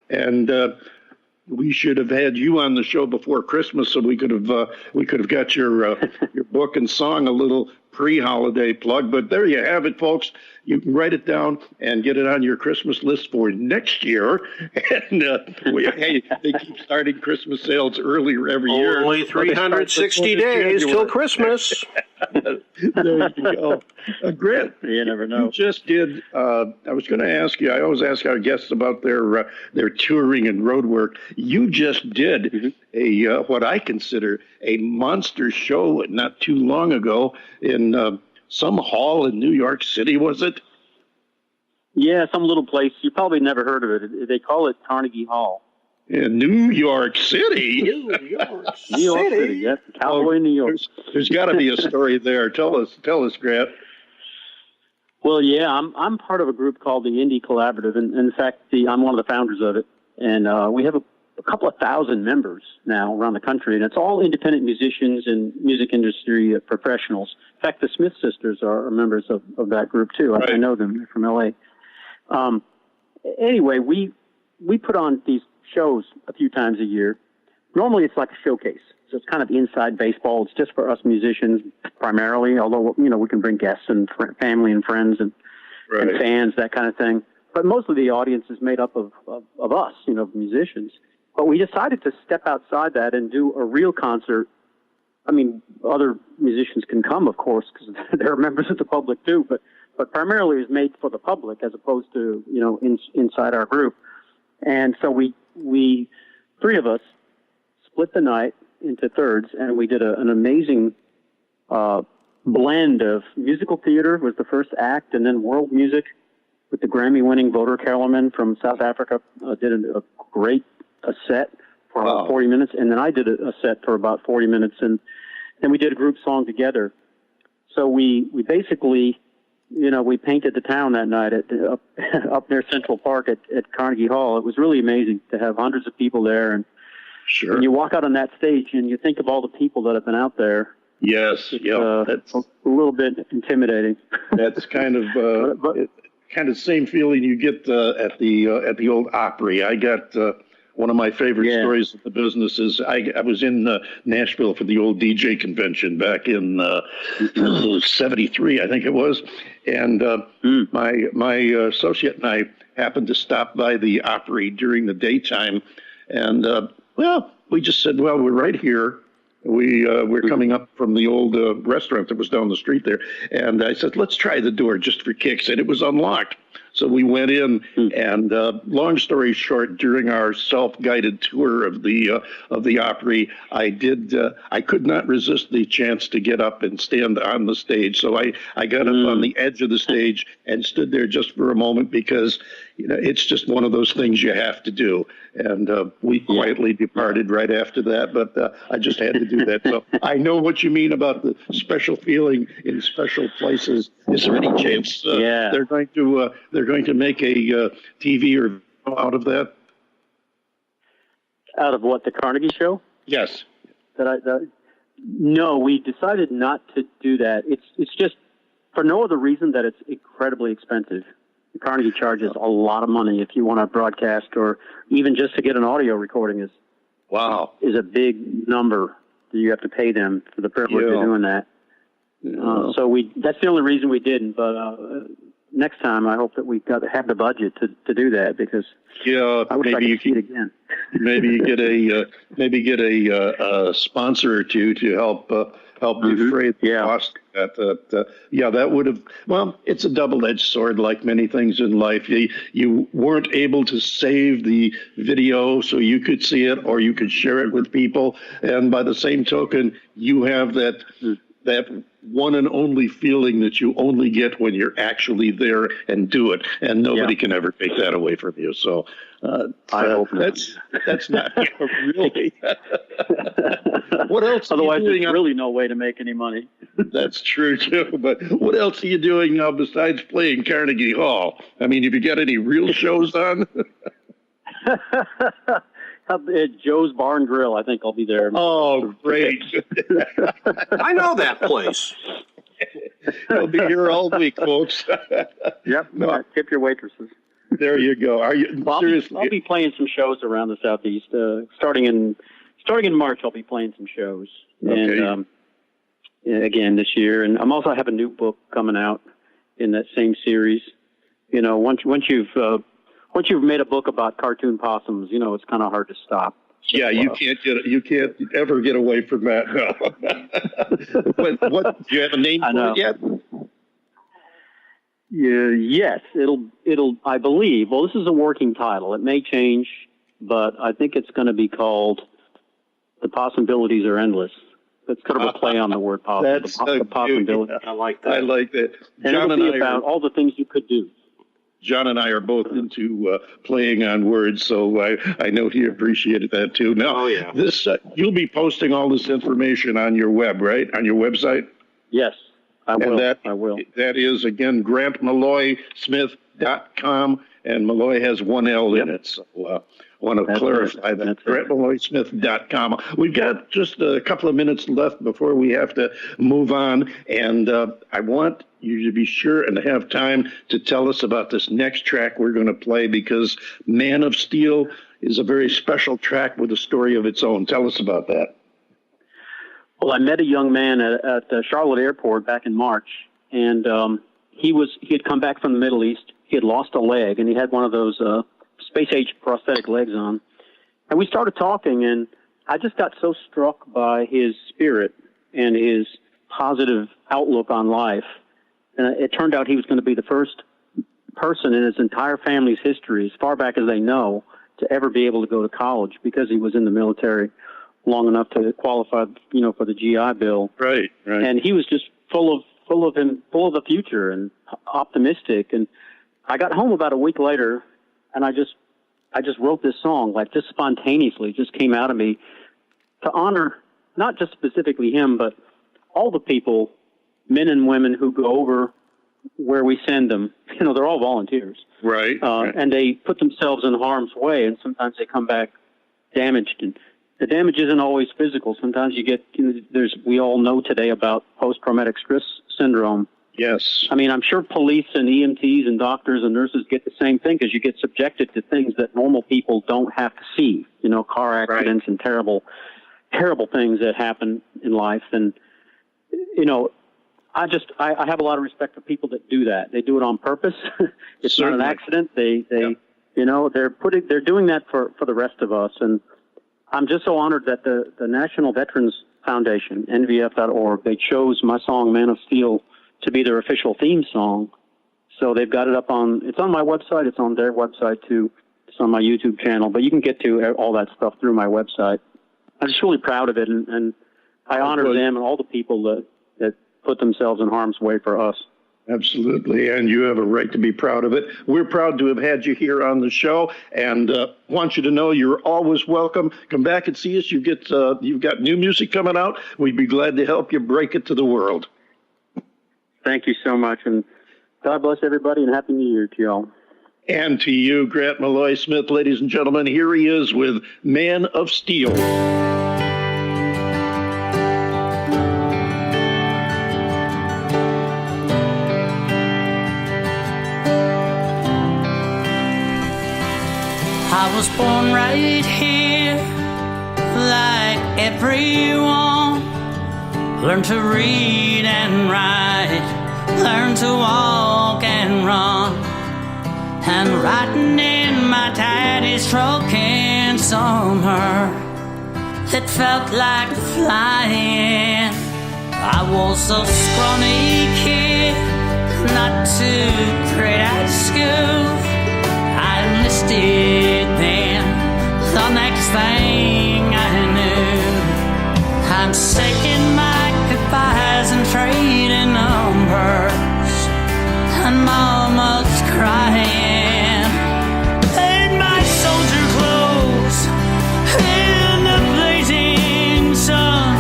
And we should have had you on the show before Christmas, so we could have got your book and song a little pre-holiday plug. But there you have it, folks. You can write it down and get it on your Christmas list for next year. And hey, they keep starting Christmas sales earlier every year. Only 360 days till Christmas. There you go. Grant, you never know. You just did. I was going to ask you. I always ask our guests about their touring and road work. You just did a what I consider a monster show not too long ago in some hall in New York City. Was it? Yeah, some little place. You probably never heard of it. They call it Carnegie Hall. In New York City. New York City. Yes, Cowboy, New York. There's got to be a story there. Tell us, Grant. Well, yeah, I'm part of a group called the Indie Collaborative, and in fact, I'm one of the founders of it. And we have a couple of thousand members now around the country, and it's all independent musicians and music industry professionals. In fact, the Smith sisters are members of that group too. Right. I know them. They're from L.A. Anyway, we put on these shows a few times a year. Normally it's like a showcase. So it's kind of inside baseball. It's just for us musicians primarily, although, we can bring guests and family and friends and fans, that kind of thing. But mostly the audience is made up of us, musicians. But we decided to step outside that and do a real concert. I mean, other musicians can come, of course, because they're members of the public too, but primarily it's made for the public as opposed to, inside our group. And so we three of us split the night into thirds, and we did an amazing blend of musical theater was the first act, and then world music with the Grammy-winning Voter Kellerman from South Africa did a great set for about 40 minutes, and then I did a set for about 40 minutes, and then we did a group song together. So we basically, we painted the town that night up near Central Park at Carnegie Hall. It was really amazing to have hundreds of people there. And when you walk out on that stage and you think of all the people that have been out there. Yes, that's a little bit intimidating. That's kind of same feeling you get at the old Opry. I got one of my favorite stories of the business is I was in Nashville for the old DJ convention back in 73, I think it was. And my associate and I happened to stop by the Opry during the daytime. And, we just said, well, we're right here. We're coming up from the old restaurant that was down the street there. And I said, let's try the door just for kicks. And it was unlocked. So we went in, and long story short, during our self-guided tour of the Opry, I could not resist the chance to get up and stand on the stage. So I got up on the edge of the stage and stood there just for a moment because it's just one of those things you have to do. And we quietly departed right after that, but I just had to do that. So I know what you mean about the special feeling in special places. Is there any chance they're going to make a TV or out of that? Out of what, the Carnegie show? Yes. No, we decided not to do that. It's just for no other reason that it's incredibly expensive. Carnegie charges a lot of money if you want to broadcast, or even just to get an audio recording is a big number that you have to pay them for the privilege of doing that. So that's the only reason we didn't. But next time, I hope that we have the budget to do that, because I wish I could see it again. maybe get a sponsor or two to help defray the cost. That would have. Well, it's a double-edged sword, like many things in life. You weren't able to save the video so you could see it, or you could share it with people. And by the same token, you have that one and only feeling that you only get when you're actually there and do it, and nobody can ever take that away from you. So I hope that's not really. What else? Otherwise, there's really no way to make any money. That's true too. But what else are you doing now besides playing Carnegie Hall? I mean, have you got any real shows on? At Joe's Bar and Grill, I think I'll be there. Oh, great. I know that place. I'll be here all week, folks. Yep. No. Tip your waitresses. There you go. Are you seriously? I'll be playing some shows around the Southeast. Starting in March, I'll be playing some shows. Okay. And again this year, and I have a new book coming out in that same series. You know, once you've made a book about cartoon possums, you know it's kind of hard to stop. Yeah, you can't ever get away from that. No. What do you have a name for it yet? Yeah, yes, it'll. I believe. Well, this is a working title. It may change, but I think it's going to be called "The Possibilities Are Endless." That's kind of a play on the word possible. That's the possibility. I like that. I like that. And John it'll and be I about all the things you could do. John and I are both into playing on words, so I know he appreciated that too. Now, Oh, yeah. this you'll be posting all this information on your web, right? On your website? Yes, I will. I will. That is, again, GrantMaloySmith.com, and Maloy has one L in it, so I want to clarify that. GrantMaloySmith.com. We've got just a couple of minutes left before we have to move on, and I want you to be sure and have time to tell us about this next track we're going to play, because Man of Steel is a very special track with a story of its own. Tell us about that. Well, I met a young man at the Charlotte airport back in March, and he had come back from the Middle East. He had lost a leg, and he had one of those space-age prosthetic legs on. And we started talking, and I just got so struck by his spirit and his positive outlook on life. And it turned out he was going to be the first person in his entire family's history, as far back as they know, to ever be able to go to college, because he was in the military long enough to qualify, you know, for the GI Bill. Right. And he was just full of the future and optimistic. And I got home about a week later, and I just wrote this song, like just spontaneously, just came out of me to honor not just specifically him, but all the people, men and women, who go over where we send them. You know, they're all volunteers. Right. And they put themselves in harm's way, and sometimes they come back damaged. And the damage isn't always physical. Sometimes you get, we all know today about post-traumatic stress syndrome. Yes. I mean, I'm sure police and EMTs and doctors and nurses get the same thing, because you get subjected to things that normal people don't have to see. You know, car accidents and terrible things that happen in life. And, you know, I have a lot of respect for people that do that. They do it on purpose. It's Certainly. not an accident. You know, they're doing that for the rest of us. And I'm just so honored that the National Veterans Foundation, NVF.org, they chose my song "Man of Steel" to be their official theme song. So they've got it it's on my website. It's on their website too. It's on my YouTube channel, but you can get to all that stuff through my website. I'm just really proud of it. And I honor them and all the people that put themselves in harm's way for us. Absolutely, and you have a right to be proud of it. We're proud to have had you here on the show, and want you to know you're always welcome. Come back and see us. You've got new music coming out. We'd be glad to help you break it to the world. Thank you so much, and God bless everybody, and Happy New Year to y'all. And to you, Grant Maloy Smith, ladies and gentlemen. Here he is with Man of Steel. I was born right here, like everyone. Learned to read and write, learned to walk and run. And riding in my daddy's truck in summer, it felt like flying. I was a scrawny kid, not too great at school. I enlisted then, the next thing I knew, I'm saying my goodbyes and trading numbers, and mama's crying. In my soldier clothes, in the blazing sun,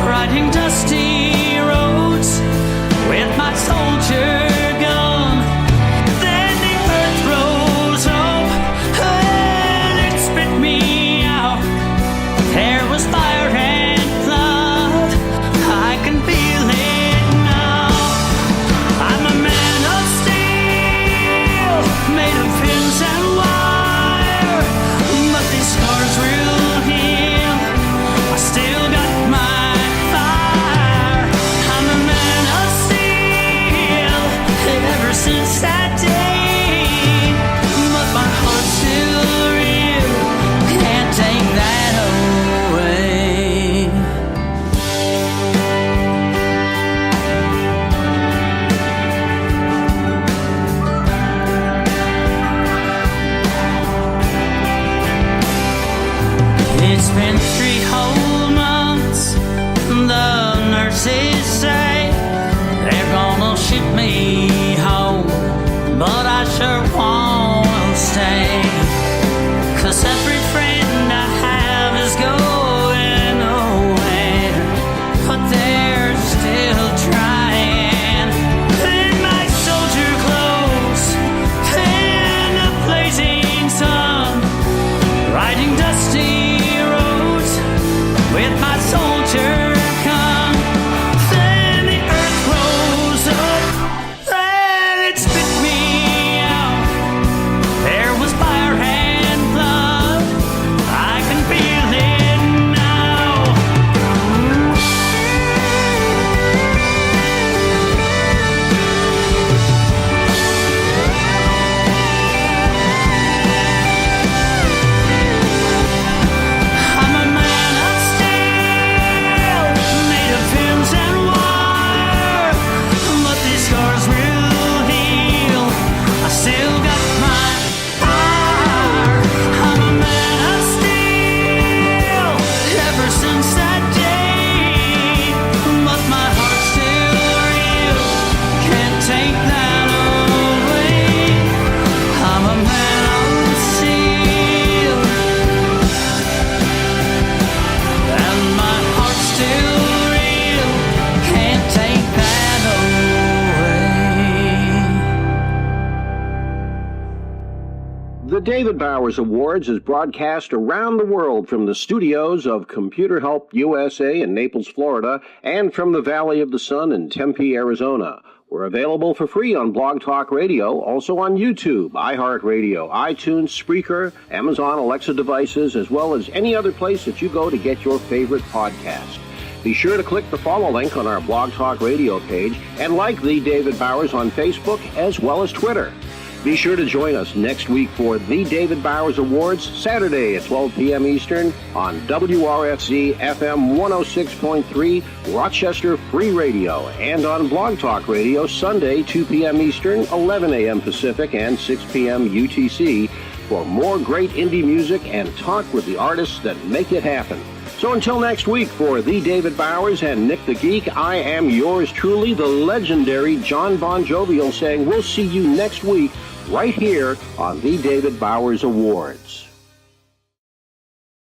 riding dusty roads with my soldier gun. Then the earth rose up and it spit me out. There was fire and blood these scars will heal. I still got my fire. I'm a man of steel ever since that day. But my heart's still real, can't take that away. It's been 3 whole months. The nurses say they're gonna ship me home, but I sure wanna stay. 'Cause every friend I have is going nowhere, but they're still trying. In my soldier clothes, in the blazing sun, riding dusty roads with my soldier gun. Then the earth rose up, then it spit me out. There was fire and blood, I can feel it now. I'm a man of steel, made of pins and wire, but these scars will heal. I still got my fire. I'm a man of steel ever since that day, but my heart's still real, can't take that away. I'm a man of steel, and my heart's still real, can't take that away. The David Bowers Awards is broadcast around the world from the studios of Computer Help USA in Naples, Florida, and from the Valley of the Sun in Tempe, Arizona. We're available for free on Blog Talk Radio, also on YouTube, iHeartRadio, iTunes, Spreaker, Amazon Alexa devices, as well as any other place that you go to get your favorite podcast. Be sure to click the follow link on our Blog Talk Radio page and like The David Bowers on Facebook as well as Twitter. Be sure to join us next week for The David Bowers Awards, Saturday at 12 p.m. Eastern on WRFZ FM 106.3 Rochester Free Radio, and on Blog Talk Radio Sunday 2 p.m. Eastern, 11 a.m. Pacific, and 6 p.m. UTC for more great indie music and talk with the artists that make it happen. So until next week, for The David Bowers and Nick the Geek, I am yours truly, the legendary John Bon Jovial, saying we'll see you next week right here on The David Bowers Awards.